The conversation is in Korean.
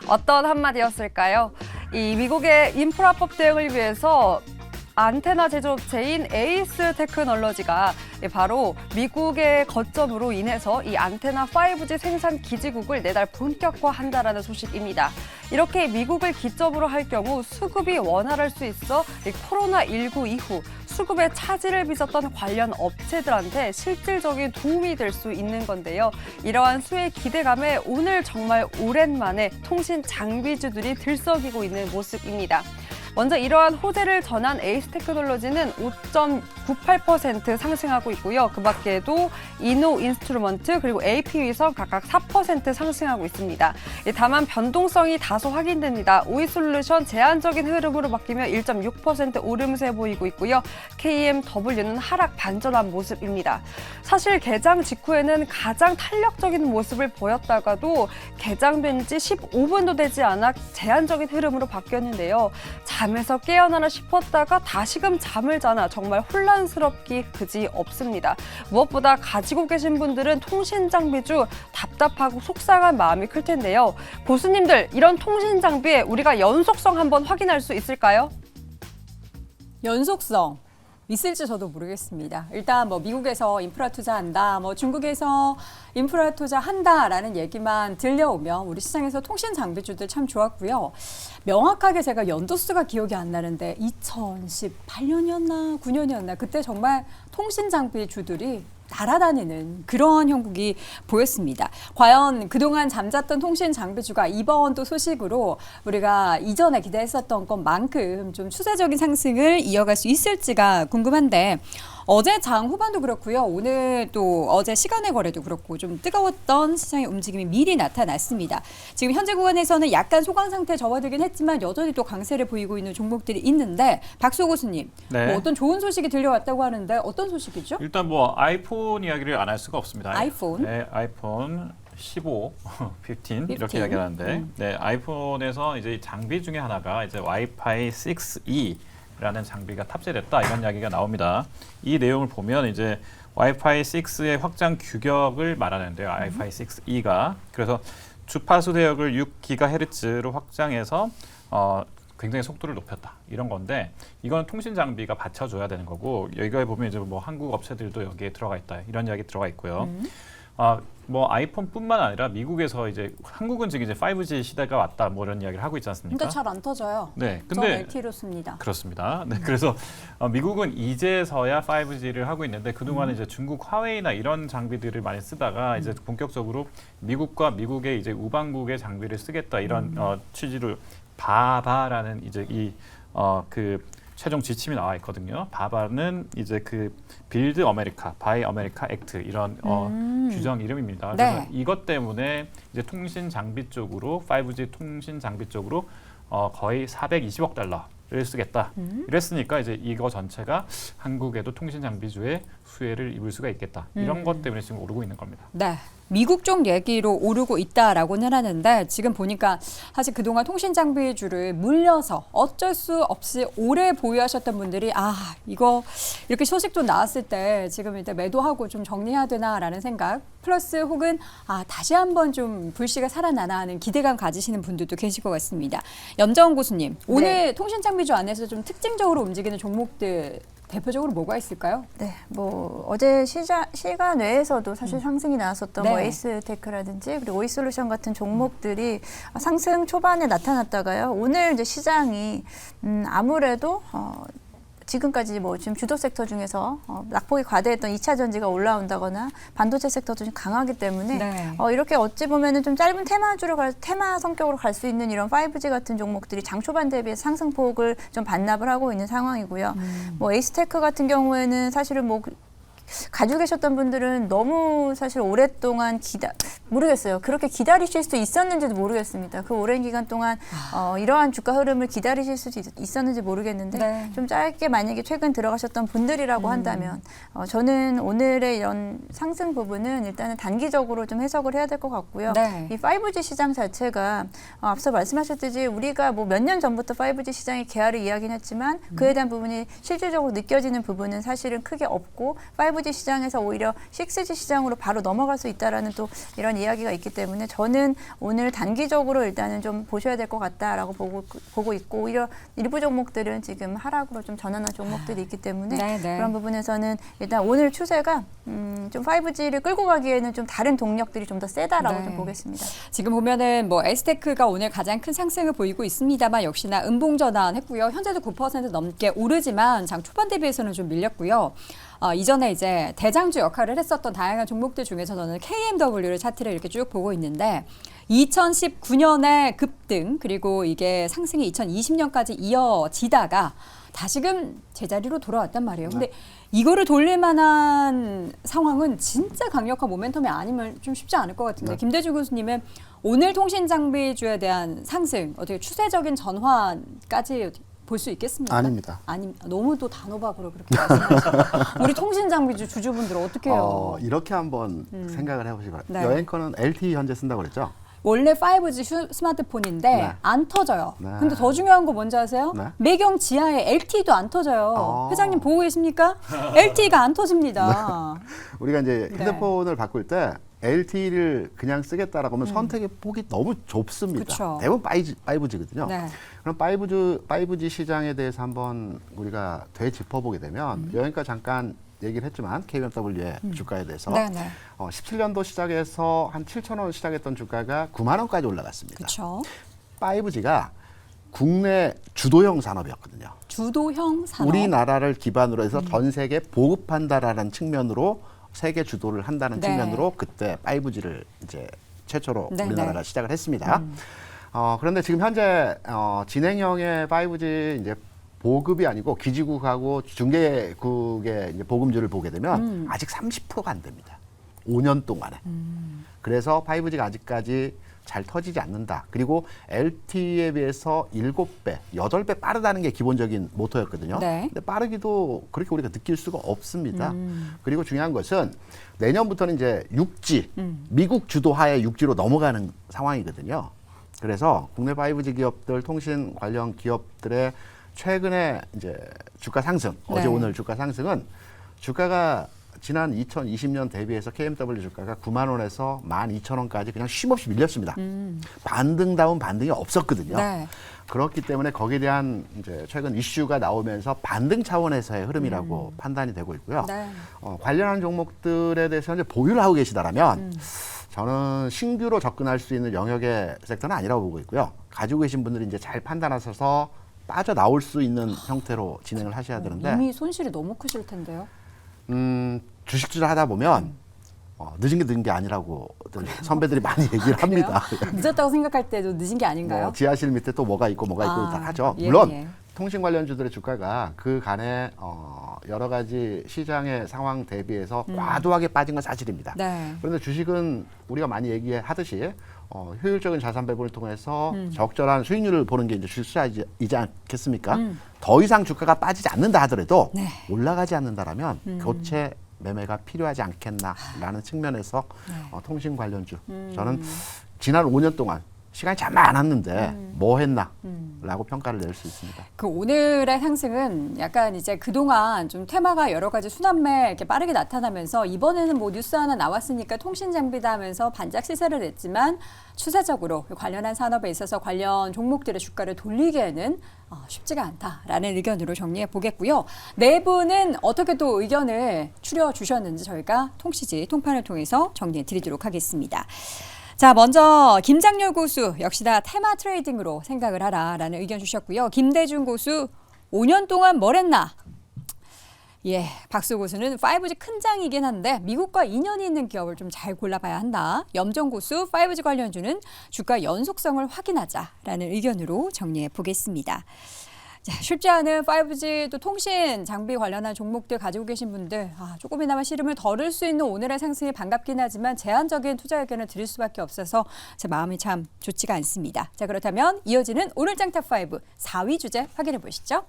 어떤 한마디였을까요? 이 미국의 인프라법 대응을 위해서 안테나 제조업체인 에이스 테크놀로지가 바로 미국의 거점으로 인해서 이 안테나 5G 생산 기지국을 내달 본격화한다라는 소식입니다. 이렇게 미국을 기점으로 할 경우 수급이 원활할 수 있어 코로나19 이후 수급에 차질을 빚었던 관련 업체들한테 실질적인 도움이 될 수 있는 건데요. 이러한 수의 기대감에 오늘 정말 오랜만에 통신 장비주들이 들썩이고 있는 모습입니다. 먼저 이러한 호재를 전한 에이스 테크놀로지는 5.98% 상승하고 있고요. 그 밖에도 이노 인스트루먼트 그리고 AP위성 각각 4% 상승하고 있습니다. 다만 변동성이 다소 확인됩니다. 오이솔루션 제한적인 흐름으로 바뀌며 1.6% 오름세 보이고 있고요. KMW는 하락 반전한 모습입니다. 사실 개장 직후에는 가장 탄력적인 모습을 보였다가도 개장된 지 15분도 되지 않아 제한적인 흐름으로 바뀌었는데요. 잠에서 깨어나나 싶었다가 다시금 잠을 자나 정말 혼란스럽기 그지 없습니다. 무엇보다 가지고 계신 분들은 통신 장비주 답답하고 속상한 마음이 클 텐데요. 고수님들, 이런 통신 장비에 우리가 연속성 한번 확인할 수 있을까요? 연속성 있을지 저도 모르겠습니다. 일단 뭐 미국에서 인프라 투자한다, 뭐 중국에서 인프라 투자한다라는 얘기만 들려오면 우리 시장에서 통신 장비주들 참 좋았고요. 명확하게 제가 연도수가 기억이 안 나는데 2018년이었나 9년이었나 그때 정말 통신 장비주들이 날아다니는 그런 형국이 보였습니다. 과연 그동안 잠잤던 통신 장비주가 이번 또 소식으로 우리가 이전에 기대했었던 것만큼 좀 추세적인 상승을 이어갈 수 있을지가 궁금한데 어제 장 후반도 그렇고요. 오늘 또 어제 시간의 거래도 그렇고 좀 뜨거웠던 시장의 움직임이 미리 나타났습니다. 지금 현재 구간에서는 약간 소강 상태에 접어들긴 했지만 여전히 또 강세를 보이고 있는 종목들이 있는데 박수 고수님, 네. 뭐 어떤 좋은 소식이 들려왔다고 하는데 어떤 소식이죠? 일단 뭐 아이폰 이야기를 안 할 수가 없습니다. 아이폰? 네, 아이폰 15, 15 이렇게 이야기하는데, 네, 아이폰에서 이제 장비 중에 하나가 이제 와이파이 6E 라는 장비가 탑재됐다 이런 이야기가 나옵니다. 이 내용을 보면 이제 와이파이 6의 확장 규격을 말하는데요. 와이파이 6E가 그래서 주파수 대역을 6GHz로 확장해서 굉장히 속도를 높였다 이런 건데 이건 통신 장비가 받쳐줘야 되는 거고 여기에 보면 이제 뭐 한국 업체들도 여기에 들어가 있다 이런 이야기 들어가 있고요. 뭐 아이폰뿐만 아니라 미국에서 이제 한국은 지금 이제 5G 시대가 왔다 뭐 이런 이야기를 하고 있지 않습니까? 근데 잘 안 터져요. 네, 전 근데 LTE로 씁니다. 그렇습니다. 네, 그래서 미국은 이제서야 5G를 하고 있는데 그동안은 이제 중국 화웨이나 이런 장비들을 많이 쓰다가 이제 본격적으로 미국과 미국의 이제 우방국의 장비를 쓰겠다 이런 취지로 바바라는 이제 그 최종 지침이 나와 있거든요. 바바는 이제 그 빌드 어메리카, 바이 어메리카 액트 이런 규정 이름입니다. 그래서 네. 이것 때문에 이제 통신 장비 쪽으로 5G 통신 장비 쪽으로 거의 420억 달러를 쓰겠다. 이랬으니까 이제 이거 전체가 한국에도 통신 장비주의 수혜를 입을 수가 있겠다. 이런 것 때문에 지금 오르고 있는 겁니다. 네. 미국 쪽 얘기로 오르고 있다라고는 하는데 지금 보니까 사실 그동안 통신 장비주를 물려서 어쩔 수 없이 오래 보유하셨던 분들이 이거 이렇게 소식도 나왔을 때 지금 이제 매도하고 좀 정리해야 되나라는 생각 플러스 혹은 다시 한번 좀 불씨가 살아나나 하는 기대감 가지시는 분들도 계실 것 같습니다. 염정원 고수님, 오늘 통신 장비주 안에서 좀 특징적으로 움직이는 종목들 대표적으로 뭐가 있을까요? 네, 뭐 어제 시간 외에서도 사실 상승이 나왔었던 네. 뭐 에이스테크라든지 그리고 오이솔루션 같은 종목들이 상승 초반에 나타났다가요. 오늘 이제 시장이 아무래도 지금까지 뭐 지금 주도 섹터 중에서 낙폭이 과대했던 2차 전지가 올라온다거나 반도체 섹터도 좀 강하기 때문에 네. 이렇게 어찌 보면은 좀 짧은 테마 성격으로 갈 수 있는 이런 5G 같은 종목들이 장 초반 대비해서 상승폭을 좀 반납을 하고 있는 상황이고요. 뭐 에이스테크 같은 경우에는 사실은 뭐 가지고 계셨던 분들은 너무 사실 오랫동안 모르겠어요. 그렇게 기다리실 수 있었는지도 모르겠습니다. 그 오랜 기간 동안 이러한 주가 흐름을 기다리실 수 있었는지 모르겠는데 네. 좀 짧게 만약에 최근 들어가셨던 분들이라고 한다면 저는 오늘의 이런 상승 부분은 일단은 단기적으로 좀 해석을 해야 될 것 같고요. 네. 이 5G 시장 자체가 앞서 말씀하셨듯이 우리가 뭐 몇 년 전부터 5G 시장의 개화를 이야기는 했지만 그에 대한 부분이 실질적으로 느껴지는 부분은 사실은 크게 없고 5G 시장에서 오히려 6G 시장으로 바로 넘어갈 수 있다라는 또 이런 이런 이야기가 있기 때문에 저는 오늘 단기적으로 일단은 좀 보셔야 될 것 같다라고 보고 있고 오히려 일부 종목들은 지금 하락으로 좀 전환한 종목들이 있기 때문에 네네. 그런 부분에서는 일단 오늘 추세가 좀 5G를 끌고 가기에는 좀 다른 동력들이 좀 더 세다라고 네. 좀 보겠습니다. 지금 보면은 뭐 에스테크가 오늘 가장 큰 상승을 보이고 있습니다만 역시나 음봉 전환했고요. 현재도 9% 넘게 오르지만 장 초반 대비해서는 좀 밀렸고요. 이전에 이제 대장주 역할을 했었던 다양한 종목들 중에서 저는 KMW를 차트를 이렇게 쭉 보고 있는데 2019년에 급등 그리고 이게 상승이 2020년까지 이어지다가 다시금 제자리로 돌아왔단 말이에요. 근데 이거를 돌릴 만한 상황은 진짜 강력한 모멘텀이 아니면 좀 쉽지 않을 것 같은데 김대중 교수님은 오늘 통신 장비주에 대한 상승 어떻게 추세적인 전환까지 볼 수 있겠습니까? 아닙니다. 아니 너무 또 단호박으로 그렇게 말씀하시죠. 우리 통신 장비주 주주분들 어떻게 해요? 이렇게 한번 생각을 해보시기 바랍니다. 네. 여행권은 LTE 현재 쓴다고 그랬죠? 원래 5G 스마트폰인데 네. 안 터져요. 네. 근데 더 중요한 거 뭔지 아세요? 네. 매경 지하에 LTE도 안 터져요. 회장님 보고 계십니까? LTE가 안 터집니다. 우리가 이제 네. 핸드폰을 바꿀 때 LTE를 그냥 쓰겠다라고 하면 선택의 폭이 너무 좁습니다. 그쵸. 대부분 5G거든요. 네. 그럼 5G 시장에 대해서 한번 우리가 되짚어보게 되면 여기까지 잠깐 얘기를 했지만 KMW의 주가에 대해서 네네. 17년도 시작해서 한 7,000원 시작했던 주가가 9만 원까지 올라갔습니다. 그렇죠. 5G가 국내 주도형 산업이었거든요. 주도형 산업. 우리나라를 기반으로 해서 전 세계 보급한다라는 측면으로 세계 주도를 한다는 네. 측면으로 그때 5G를 이제 최초로 네, 우리나라가 네. 시작을 했습니다. 그런데 지금 현재 진행형의 5G 이제 보급이 아니고 기지국하고 중계국의 이제 보급률을 보게 되면 아직 30%가 안 됩니다. 5년 동안에. 그래서 5G가 아직까지 잘 터지지 않는다. 그리고 LTE에 비해서 7배, 8배 빠르다는 게 기본적인 모토였거든요. 네. 근데 빠르기도 그렇게 우리가 느낄 수가 없습니다. 그리고 중요한 것은 내년부터는 이제 6G, 미국 주도하에 6G로 넘어가는 상황이거든요. 그래서 국내 5G 기업들, 통신 관련 기업들의 최근에 이제 주가 상승, 네. 어제 오늘 주가 상승은 주가가 지난 2020년 대비해서 KMW 주가가 9만 원에서 12,000원까지 그냥 쉼없이 밀렸습니다. 반등다운 반등이 없었거든요. 네. 그렇기 때문에 거기에 대한 이제 최근 이슈가 나오면서 반등 차원에서의 흐름이라고 판단이 되고 있고요. 네. 관련한 종목들에 대해서 현재 보유를 하고 계시다라면 저는 신규로 접근할 수 있는 영역의 섹터는 아니라고 보고 있고요. 가지고 계신 분들이 이제 잘 판단하셔서 빠져나올 수 있는 형태로 진행을 하셔야 되는데 이미 손실이 너무 크실 텐데요. 주식 투자 하다 보면 늦은 게 아니라고 선배들이 많이 얘기를 합니다. 늦었다고 생각할 때도 늦은 게 아닌가요? 지하실 밑에 또 뭐가 있고 다 하죠. 예, 물론 예. 통신 관련주들의 주가가 그 간에 여러 가지 시장의 상황 대비해서 과도하게 빠진 건 사실입니다. 네. 그런데 주식은 우리가 많이 얘기하듯이 효율적인 자산 배분을 통해서 적절한 수익률을 보는 게 이제 주식이지 않겠습니까? 더 이상 주가가 빠지지 않는다 하더라도 네. 올라가지 않는다라면 교체 매매가 필요하지 않겠나라는 측면에서 통신 관련주 저는 지난 5년 동안 시간이 참 많았는데 뭐 했나? 라고 평가를 낼 수 있습니다. 그 오늘의 상승은 약간 이제 그동안 좀 테마가 여러 가지 순환매 이렇게 빠르게 나타나면서 이번에는 뭐 뉴스 하나 나왔으니까 통신 장비다 하면서 반짝 시세를 냈지만 추세적으로 관련한 산업에 있어서 관련 종목들의 주가를 돌리기에는 쉽지가 않다라는 의견으로 정리해 보겠고요. 네 분은 어떻게 또 의견을 추려 주셨는지 저희가 통시지 통판을 통해서 정리해 드리도록 하겠습니다. 자, 먼저 김장렬 고수 역시나 테마 트레이딩으로 생각을 하라라는 의견 주셨고요. 김대중 고수 5년 동안 뭘 했나? 예, 박수 고수는 5G 큰 장이긴 한데 미국과 인연이 있는 기업을 좀 잘 골라봐야 한다. 염정 고수 5G 관련주는 주가 연속성을 확인하자라는 의견으로 정리해 보겠습니다. 자, 쉽지 않은 5G 또 통신 장비 관련한 종목들 가지고 계신 분들 조금이나마 시름을 덜을 수 있는 오늘의 상승이 반갑긴 하지만 제한적인 투자 의견을 드릴 수밖에 없어서 제 마음이 참 좋지가 않습니다. 자, 그렇다면 이어지는 오늘 짱탑5 4위 주제 확인해 보시죠.